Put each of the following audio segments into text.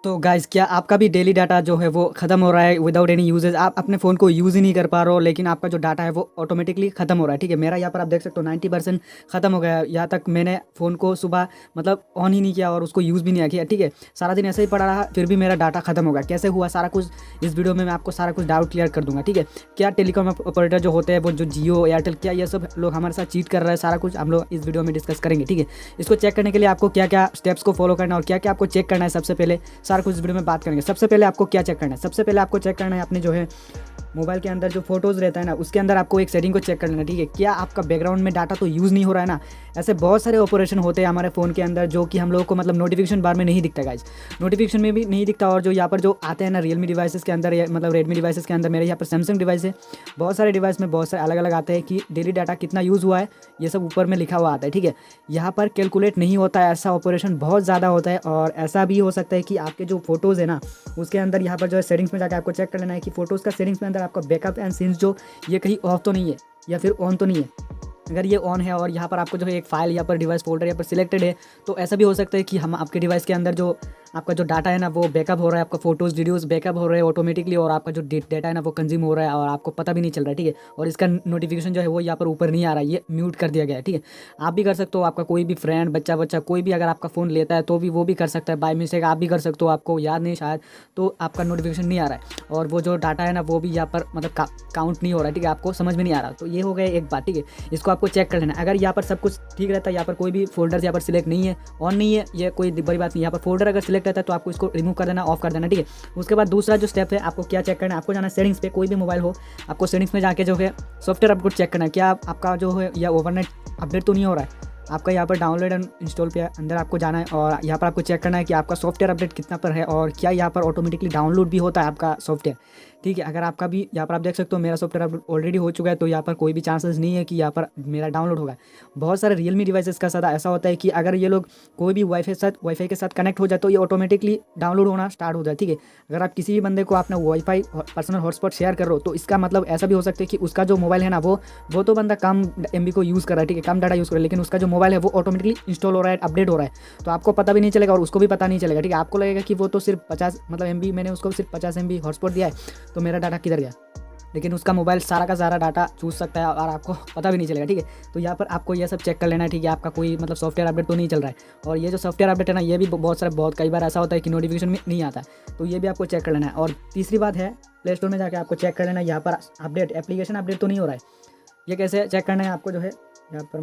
तो गाइस, क्या आपका भी डेली डाटा जो है वो ख़त्म हो रहा है विदाउट एनी यूजेज? आप अपने फ़ोन को यूज़ ही नहीं कर पा रहे हो, लेकिन आपका जो डाटा है वो ऑटोमेटिकली ख़त्म हो रहा है। ठीक है, मेरा यहाँ पर आप देख सकते हो 90% ख़त्म हो गया है। यहाँ तक मैंने फ़ोन को सुबह मतलब ऑन ही नहीं किया और उसको यूज़ भी नहीं किया। ठीक है, सारा दिन ऐसे ही पड़ा रहा, फिर भी मेरा डाटा ख़त्म हो गया। कैसे हुआ सारा कुछ इस वीडियो में मैं आपको सारा कुछ डाउट क्लियर कर दूंगा। ठीक है, क्या टेलीकॉम ऑपरेटर जो होते हैं वो जो जियो एयरटेल, क्या ये सब लोग हमारे साथ चीट कर रहे हैं, सारा कुछ हम लोग इस वीडियो में डिस्कस करेंगे। ठीक है, इसको चेक करने के लिए आपको क्या क्या स्टेप्स को फॉलो करना है और क्या क्या आपको चेक करना है, सबसे पहले सारा कुछ इस वीडियो में बात करेंगे। सबसे पहले आपको क्या चेक करना है? सबसे पहले आपको चेक करना है अपने जो है मोबाइल के अंदर जो फोटोज़ रहता है ना, उसके अंदर आपको एक सेटिंग को चेक कर लेना। ठीक है, क्या आपका बैकग्राउंड में डाटा तो यूज़ नहीं हो रहा है ना? ऐसे बहुत सारे ऑपरेशन होते हैं हमारे फ़ोन के अंदर जो कि हम लोगों को मतलब नोटिफिकेशन बार में नहीं दिखता गाइज, नोटिफिकेशन में भी नहीं दिखता। और जो यहाँ पर जो आते हैं ना रियलमी डिवाइसेस के अंदर या मतलब रेडमी डिवाइसेस के अंदर, मेरे यहाँ पर सैमसंग डिवाइस है, बहुत सारे डिवाइस में बहुत सारे अलग अलग आते हैं कि डेली डाटा कितना यूज़ हुआ है, ये सब ऊपर में लिखा हुआ आता है। ठीक है, यहाँ पर कैलकुलेट नहीं होता है, ऐसा ऑपरेशन बहुत ज़्यादा होता है। और ऐसा भी हो सकता है कि आपके जो फोटोज़ है ना उसके अंदर यहाँ पर जो है सेटिंग्स में जाकर आपको चेक कर लेना है कि फोटोज़ का सेटिंग्स में अंदर आपका बैकअप एंड सीन्स जो ये कहीं ऑफ तो नहीं है या फिर ऑन तो नहीं है। अगर ये ऑन है और यहाँ पर आपको जो है एक फाइल यहाँ पर डिवाइस फोल्डर यहाँ पर सिलेक्टेड है, तो ऐसा भी हो सकता है कि हम आपके डिवाइस के अंदर जो आपका जो डाटा है ना वो बैकअप हो रहा है, आपका फोटोज़ वीडियोस बैकअप हो रहे हैं ऑटोमेटिकली, और आपका जो डेटा है ना वो कंज्यूम हो रहा है और आपको पता भी नहीं चल रहा है। ठीक है, और इसका नोटिफिकेशन जो है वो यहाँ पर ऊपर नहीं आ रहा है, ये म्यूट कर दिया गया है। ठीक है, आप भी कर सकते हो, आपका कोई भी फ्रेंड बच्चा कोई भी अगर आपका फ़ोन लेता है तो भी वो भी कर सकता है, बाय मिस्टेक आप भी कर सकते हो, आपको याद नहीं शायद, तो आपका नोटिफिकेशन नहीं आ रहा है और वो जो डाटा है ना वो भी यहाँ पर मतलब काउंट नहीं हो रहा है। ठीक है, आपको समझ में नहीं आ रहा, तो ये हो गया एक बात। ठीक है, इसको आपको चेक कर लेना। अगर यहाँ पर सब कुछ ठीक रहता है, यहाँ पर कोई भी फोल्डर यहाँ पर सिलेक्ट नहीं है, ऑन नहीं है, ये कोई बड़ी बात नहीं। यहाँ पर फोल्डर अगर सिलेक्ट रहता है तो आपको इसको रिमूव कर देना, ऑफ कर देना। ठीक है, उसके बाद दूसरा जो स्टेप है आपको क्या चेक करना है, आपको जाना सेटिंग्स पे, कोई भी मोबाइल हो आपको सेटिंग्स में जाके जो है सॉफ्टवेयर अपडेट चेक करना है, क्या आपका जो है या ओवरनाइट अपडेट तो नहीं हो रहा है। आपका यहाँ पर डाउनलोड एंड इंस्टॉल पे अंदर आपको जाना है और यहाँ पर आपको चेक करना है कि आपका सॉफ्टवेयर अपडेट कितना पर है और क्या यहाँ पर ऑटोमेटिकली डाउनलोड भी होता है आपका सॉफ्टवेयर। ठीक है, अगर आपका भी यहाँ पर आप देख सकते हो मेरा सॉफ्टवेयर अपडेट ऑलरेडी हो चुका है, तो यहाँ पर कोई भी चांसेस नहीं है कि यहाँ पर मेरा डाउनलोड होगा। बहुत सारे रियलमी डिवाइसेस का साथ ऐसा होता है कि अगर ये लोग कोई भी वाईफाई के साथ कनेक्ट हो जाए तो ये ऑटोमेटिकली डाउनलोड होना स्टार्ट हो जाए। ठीक है, अगर आप किसी भी बंदे को अपना वाईफाई पर्सनल हॉटस्पॉट शेयर कर रहे हो तो इसका मतलब ऐसा भी हो सकता है कि उसका जो मोबाइल है ना वो तो बंदा कम एमबी को यूज़ कर रहा है, ठीक है, कम डाटा यूज़ कर रहा है, लेकिन उसका जो मोबाइल है वो ऑटोमेटिकली इंस्टॉल हो रहा है, अपडेट हो रहा है, तो आपको पता भी नहीं चलेगा और उसको भी पता नहीं चलेगा। ठीक है, आपको लगेगा कि वो तो सिर्फ 50 मतलब एमबी, मैंने उसको सिर्फ 50 एमबी हॉटस्पॉट दिया है तो मेरा डाटा किधर गया, लेकिन उसका मोबाइल सारा का सारा डाटा चूज सकता है और आपको पता भी नहीं चलेगा। ठीक है, तो यहाँ पर आपको ये सब चेक कर लेना है। ठीक है, आपका कोई मतलब सॉफ्टवेयर अपडेट तो नहीं चल रहा है, और ये जो सॉफ्टवेयर अपडेट है ना ये भी बहुत कई बार ऐसा होता है कि नोटिफिकेशन में नहीं आता है, तो ये भी आपको चेक कर लेना है। और तीसरी बात है प्ले स्टोर में जाकर आपको चेक कर लेना है यहाँ पर अपडेट एप्लीकेशन अपडेट तो नहीं हो रहा है। ये कैसे चेक करना है आपको जो है, यहाँ पर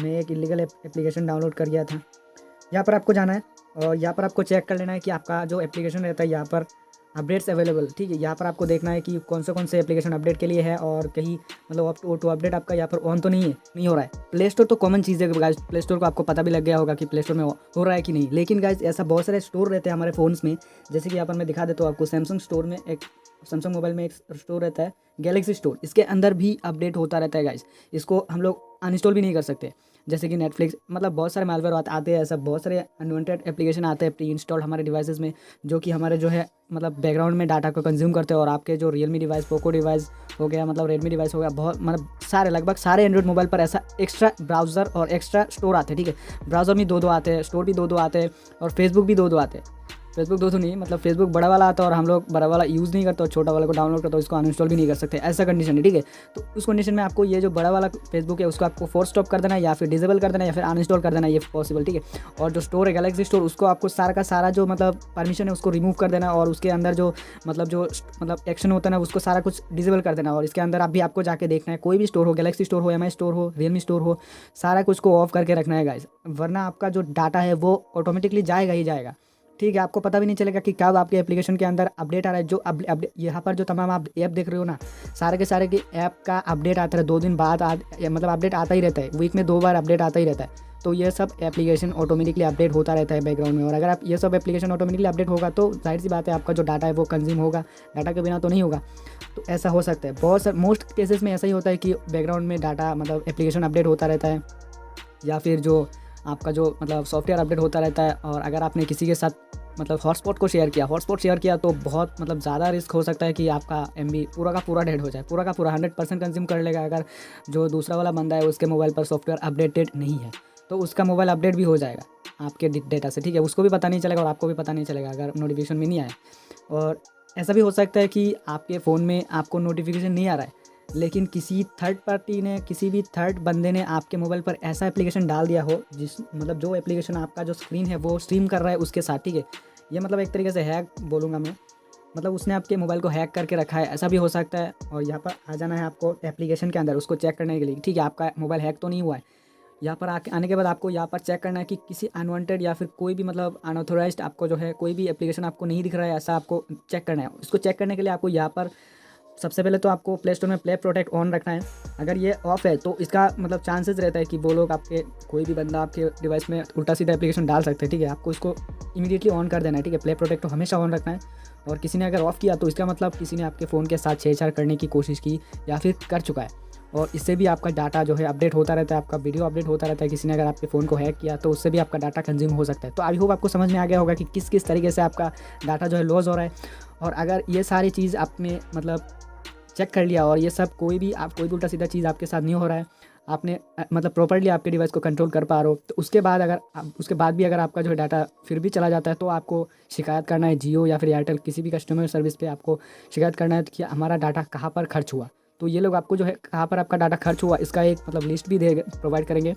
मैं एक इलीगल एप्लीकेशन डाउनलोड कर गया था, यहाँ पर आपको जाना है और यहाँ पर आपको चेक कर लेना है कि आपका जो एप्लीकेशन रहता है यहाँ पर अपडेट्स अवेलेबल। ठीक है, यहाँ पर आपको देखना है कि कौन से एप्लीकेशन अपडेट के लिए है और कहीं मतलब ऑटो अपडेट आपका यहाँ पर ऑन तो नहीं हो रहा है। प्ले स्टोर तो कॉमन चीज़ है गाइस, प्ले स्टोर को आपको पता भी लग गया होगा कि प्ले स्टोर में हो रहा है कि नहीं, लेकिन गाइस ऐसा बहुत सारे स्टोर रहते हैं हमारे फ़ोन्स में, जैसे कि यहाँ पर मैं दिखा देता हूँ आपको। सैमसंग स्टोर में एक सैमसंग मोबाइल में एक स्टोर रहता है गैलेक्सी स्टोर, इसके अंदर भी अपडेट होता रहता है गाइस, इसको हम लोग अनइंस्टॉल भी नहीं कर सकते। जैसे कि नेटफ्लिक्स, मतलब बहुत सारे मालवेयर आते हैं, ऐसा बहुत सारे अनवांटेड एप्लीकेशन आते हैं प्री इंस्टॉल्ड हमारे डिवाइसेस में, जो कि हमारे जो है मतलब बैकग्राउंड में डाटा को कंज्यूम करते हैं। और आपके जो रियलमी डिवाइस, पोको डिवाइस हो गया, मतलब रेडमी डिवाइस हो गया, बहुत मतलब सारे लगभग सारे एंड्रॉइड मोबाइल पर ऐसा एक्स्ट्रा ब्राउज़र और एक्स्ट्रा स्टोर आते हैं। ठीक है, ब्राउज़र में दो आते हैं, स्टोर भी दो आते हैं और फेसबुक भी दो आते हैं। फेसबुक दो नहीं, मतलब फेसबुक बड़ा वाला आता है और हम लोग बड़ा वाला यूज़ नहीं करते और छोटा वाला को डाउनलोड करते हो, इसको अनइंस्टॉल भी नहीं कर सकते, ऐसा कंडीशन है। ठीक है, तो उस कंडीशन में आपको ये जो बड़ा वाला फेसबुक है उसको आपको फोर्स स्टॉप कर देना है या फिर डिसेबल कर देना है या फिर अनइंस्टॉल कर देना, ये पॉसिबल। ठीक है, और जो स्टोर है गैलेक्सी स्टोर, उसको आपको सारा का सारा जो मतलब परमिशन है उसको रिमूव कर देना और उसके अंदर जो मतलब एक्शन होता है ना उसको सारा कुछ डिसेबल कर देना। और इसके अंदर भी आपको जाके देखना है, कोई भी स्टोर हो, गैलेक्सी स्टोर हो, एम आई स्टोर हो, रियलमी स्टोर हो, सारा कुछ को ऑफ करके रखना है गाइस, वरना आपका जो डाटा है वो ऑटोमेटिकली जाएगा ही जाएगा। ठीक है, आपको पता भी नहीं चलेगा कि कब आपके एप्लीकेशन के अंदर अपडेट आ रहा है। जो अपडेट यहाँ पर जो तमाम आप ऐप देख रहे हो ना, सारे के सारे के ऐप का अपडेट आता है 2 दिन बाद, मतलब अपडेट आता ही रहता है, वीक में 2 बार अपडेट आता ही रहता है। तो ये सब एप्लीकेशन ऑटोमेटिकली अपडेट होता रहता है बैकग्राउंड में, और अगर आप ये सब एप्लीकेशन ऑटोमेटिकली अपडेट होगा तो जाहिर सी बात है आपका जो डाटा है वो कंज्यूम होगा, डाटा के बिना तो नहीं होगा। तो ऐसा हो सकता है, बहुत सारे मोस्ट केसेस में ऐसा ही होता है कि बैकग्राउंड में डाटा मतलब एप्लीकेशन अपडेट होता रहता है, या फिर जो आपका जो मतलब सॉफ्टवेयर अपडेट होता रहता है। और अगर आपने किसी के साथ मतलब हॉटस्पॉट शेयर किया तो बहुत मतलब ज़्यादा रिस्क हो सकता है कि आपका एमबी पूरा का पूरा डेड हो जाए, पूरा का पूरा 100% कंज्यूम कर लेगा अगर जो दूसरा वाला बंदा है उसके मोबाइल पर सॉफ्टवेयर अपडेटेड नहीं है। तो उसका मोबाइल अपडेट भी हो जाएगा आपके डेटा से, ठीक है। उसको भी पता नहीं चलेगा और आपको भी पता नहीं चलेगा अगर नोटिफिकेशन में नहीं आया। और ऐसा भी हो सकता है कि आपके फ़ोन में आपको नोटिफिकेशन नहीं आ रहा है, लेकिन किसी थर्ड पार्टी ने, किसी भी थर्ड बंदे ने आपके मोबाइल पर ऐसा एप्लीकेशन डाल दिया हो जिस मतलब जो एप्लीकेशन आपका जो स्क्रीन है वो स्ट्रीम कर रहा है उसके साथ, ठीक है। ये मतलब एक तरीके से हैक बोलूँगा मैं, मतलब उसने आपके मोबाइल को हैक करके रखा है, ऐसा भी हो सकता है। और यहाँ पर आ जाना है आपको एप्लीकेशन के अंदर, उसको चेक करने के लिए, ठीक है। आपका मोबाइल हैक तो नहीं हुआ है। यहाँ पर आने के बाद आपको यहाँ पर चेक करना है कि किसी अनवांटेड या फिर कोई भी मतलब अनऑथोराइज्ड आपको जो है कोई भी एप्लीकेशन आपको नहीं दिख रहा है, ऐसा आपको चेक करना है। उसको चेक करने के लिए आपको यहाँ पर सबसे पहले तो आपको प्ले स्टोर में प्ले प्रोटेक्ट ऑन रखना है। अगर ये ऑफ है तो इसका मतलब चांसेस रहता है कि वो लोग आपके कोई भी बंदा आपके डिवाइस में उल्टा सीधा एप्लीकेशन डाल सकते हैं, ठीक है। आपको इसको इमीडिएटली ऑन कर देना है, ठीक है। प्ले प्रोटेक्ट तो हमेशा ऑन रखना है। और किसी ने अगर ऑफ़ किया तो इसका मतलब किसी ने आपके फ़ोन के साथ छेड़छाड़ करने की कोशिश की या फिर कर चुका है। और इससे भी आपका डाटा जो है अपडेट होता रहता है, आपका वीडियो अपडेट होता रहता है। किसी ने अगर आपके फ़ोन को हैक किया तो उससे भी आपका डाटा कंज्यूम हो सकता है। तो आई होप आपको समझ में आ गया होगा कि किस किस तरीके से आपका डाटा जो है लॉस हो रहा है। और अगर ये सारी चीज़ आपने मतलब चेक कर लिया और ये सब कोई भी उल्टा सीधा चीज़ आपके साथ नहीं हो रहा है, आपने मतलब प्रॉपर्ली आपके डिवाइस को कंट्रोल कर पा रहे हो, तो उसके बाद भी अगर आपका जो है डाटा फिर भी चला जाता है तो आपको शिकायत करना है जियो या फिर एयरटेल किसी भी कस्टमर सर्विस पे आपको शिकायत करना है कि हमारा डाटा कहाँ पर खर्च हुआ। तो ये लोग आपको जो है कहाँ पर आपका डाटा खर्च हुआ इसका एक मतलब लिस्ट भी प्रोवाइड करेंगे।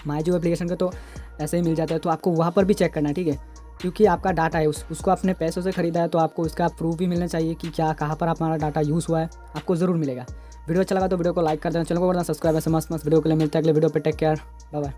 माई जियो एप्लीकेशन का तो ऐसे ही मिल जाता है, तो आपको वहाँ पर भी चेक करना है, ठीक है। क्योंकि आपका डाटा है उसको अपने पैसों से ख़रीदा है, तो आपको इसका प्रूफ भी मिलना चाहिए कि क्या कहाँ पर हमारा डाटा यूज़ हुआ है, आपको ज़रूर मिलेगा। वीडियो अच्छा लगा तो वीडियो को लाइक कर देना, चैनल को करना सब्सक्राइब। ऐसे मस्त वीडियो के लिए मिलता है अगले वीडियो पे। Take care, bye bye.